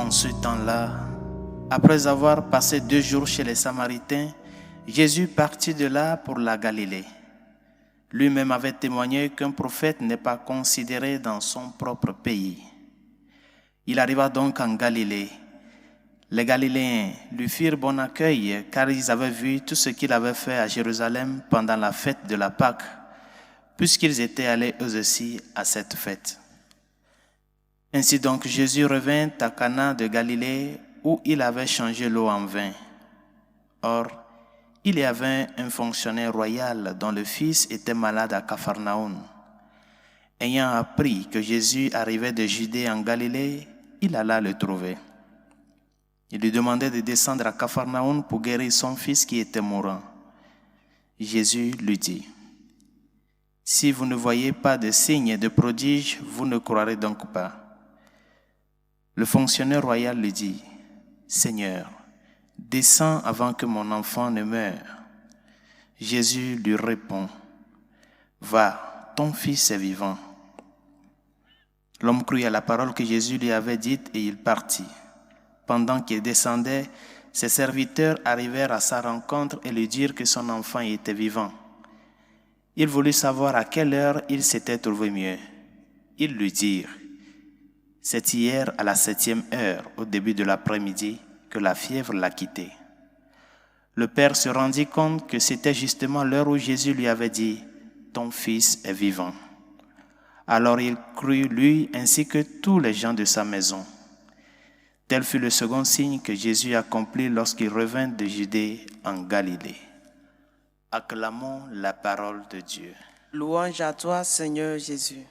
En ce temps-là, après avoir passé 2 jours chez les Samaritains, Jésus partit de là pour la Galilée. Lui-même avait témoigné qu'un prophète n'est pas considéré dans son propre pays. Il arriva donc en Galilée. Les Galiléens lui firent bon accueil car ils avaient vu tout ce qu'il avait fait à Jérusalem pendant la fête de la Pâque, puisqu'ils étaient allés eux aussi à cette fête. Ainsi donc Jésus revint à Cana de Galilée où il avait changé l'eau en vin. Or, il y avait un fonctionnaire royal dont le fils était malade à Capharnaüm. Ayant appris que Jésus arrivait de Judée en Galilée, il alla le trouver. Il lui demandait de descendre à Capharnaüm pour guérir son fils qui était mourant. Jésus lui dit, « Si vous ne voyez pas de signes et de prodiges, vous ne croirez donc pas. » Le fonctionnaire royal lui dit, « Seigneur, descends avant que mon enfant ne meure. » Jésus lui répond, « Va, ton fils est vivant. » L'homme crut à la parole que Jésus lui avait dite et il partit. Pendant qu'il descendait, ses serviteurs arrivèrent à sa rencontre et lui dirent que son enfant était vivant. Il voulut savoir à quelle heure il s'était trouvé mieux. Ils lui dirent, « C'est hier à la 7e heure, au début de l'après-midi, que la fièvre l'a quitté. » Le père se rendit compte que c'était justement l'heure où Jésus lui avait dit, « Ton fils est vivant. » Alors il crut lui ainsi que tous les gens de sa maison. Tel fut le second signe que Jésus accomplit lorsqu'il revint de Judée en Galilée. Acclamons la parole de Dieu. Louange à toi, Seigneur Jésus.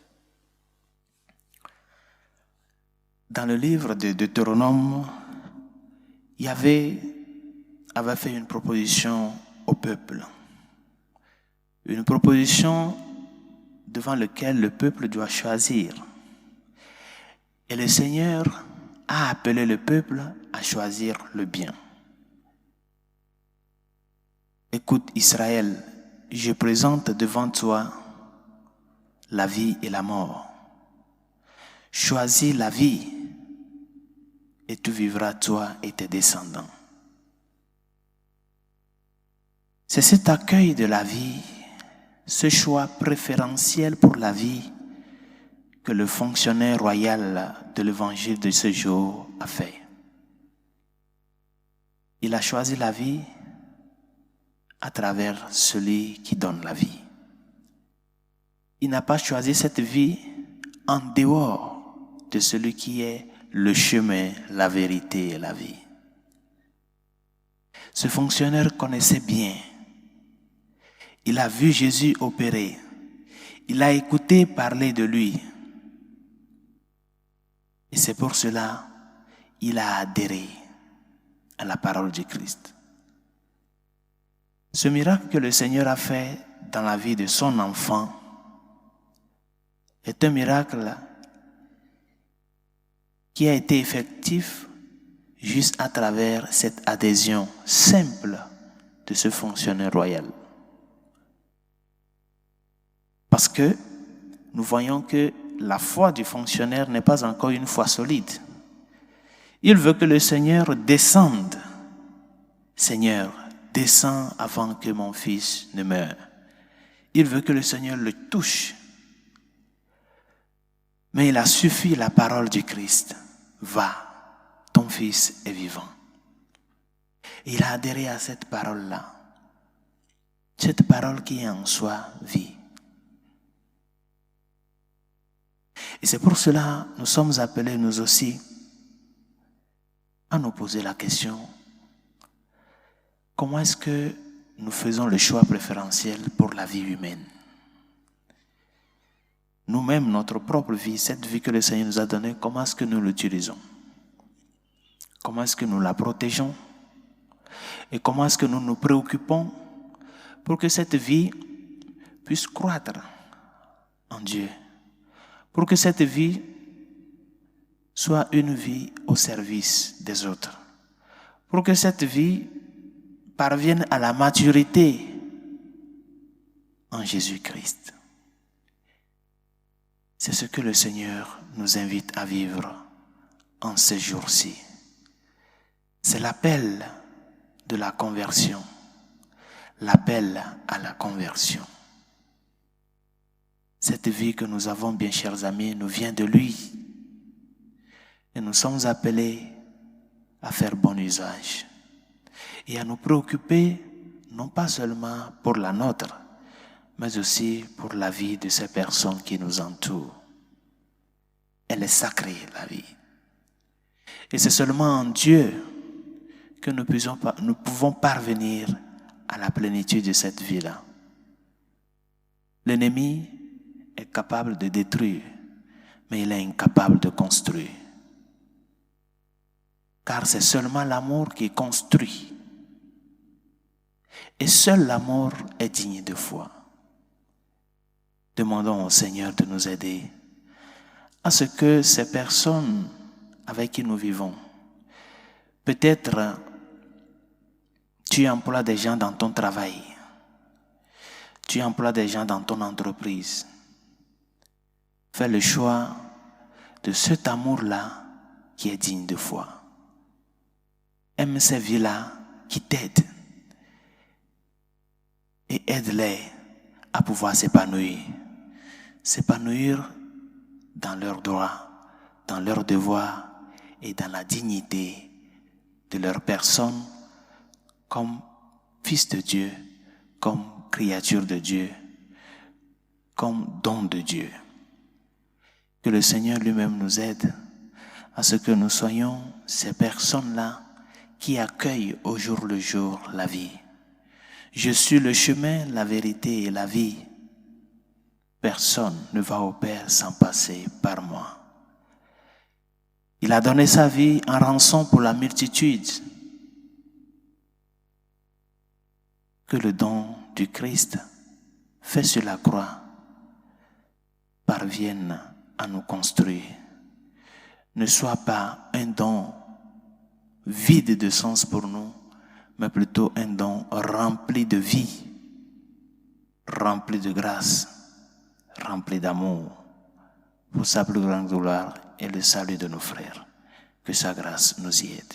Dans le livre de Deutéronome, Yahvé avait fait une proposition au peuple. Une proposition devant laquelle le peuple doit choisir. Et le Seigneur a appelé le peuple à choisir le bien. Écoute Israël, je présente devant toi la vie et la mort. Choisis la vie et tu vivras toi et tes descendants. C'est cet accueil de la vie, ce choix préférentiel pour la vie que le fonctionnaire royal de l'évangile de ce jour a fait. Il a choisi la vie à travers celui qui donne la vie. Il n'a pas choisi cette vie en dehors de celui qui est le chemin, la vérité et la vie. Ce fonctionnaire connaissait bien. Il a vu Jésus opérer. Il a écouté parler de lui. Et c'est pour cela qu'il a adhéré à la parole du Christ. Ce miracle que le Seigneur a fait dans la vie de son enfant est un miracle qui a été effectif juste à travers cette adhésion simple de ce fonctionnaire royal. Parce que nous voyons que la foi du fonctionnaire n'est pas encore une foi solide. Il veut que le Seigneur descende. Seigneur, descends avant que mon fils ne meure. Il veut que le Seigneur le touche. Mais il a suffi la parole du Christ. Va, ton fils est vivant. Il a adhéré à cette parole-là. Cette parole qui est en soi vie. Et c'est pour cela que nous sommes appelés, nous aussi, à nous poser la question, comment est-ce que nous faisons le choix préférentiel pour la vie humaine? Nous-mêmes, notre propre vie, cette vie que le Seigneur nous a donnée, comment est-ce que nous l'utilisons? Comment est-ce que nous la protégeons? Et comment est-ce que nous nous préoccupons pour que cette vie puisse croître en Dieu? Pour que cette vie soit une vie au service des autres. Pour que cette vie parvienne à la maturité en Jésus-Christ. C'est ce que le Seigneur nous invite à vivre en ces jours-ci. C'est l'appel de la conversion. L'appel à la conversion. Cette vie que nous avons, bien chers amis, nous vient de lui. Et nous sommes appelés à faire bon usage et à nous préoccuper non pas seulement pour la nôtre, mais aussi pour la vie de ces personnes qui nous entourent. Elle est sacrée, la vie. Et c'est seulement en Dieu que nous pouvons parvenir à la plénitude de cette vie-là. L'ennemi est capable de détruire, mais il est incapable de construire. Car c'est seulement l'amour qui construit. Et seul l'amour est digne de foi. Demandons au Seigneur de nous aider à ce que ces personnes avec qui nous vivons, peut-être tu emploies des gens dans ton travail, tu emploies des gens dans ton entreprise. Fais le choix de cet amour-là qui est digne de foi. Aime ces vies-là qui t'aident et aide-les à pouvoir s'épanouir. S'épanouir dans leurs droits, dans leurs devoirs et dans la dignité de leur personne comme fils de Dieu, comme créature de Dieu, comme don de Dieu. Que le Seigneur lui-même nous aide à ce que nous soyons ces personnes-là qui accueillent au jour le jour la vie. Je suis le chemin, la vérité et la vie. Personne ne va au Père sans passer par moi. Il a donné sa vie en rançon pour la multitude. Que le don du Christ fait sur la croix parvienne à nous construire. Ne soit pas un don vide de sens pour nous, mais plutôt un don rempli de vie, rempli de grâce, rempli d'amour, pour sa plus grande gloire et le salut de nos frères. Que sa grâce nous y aide.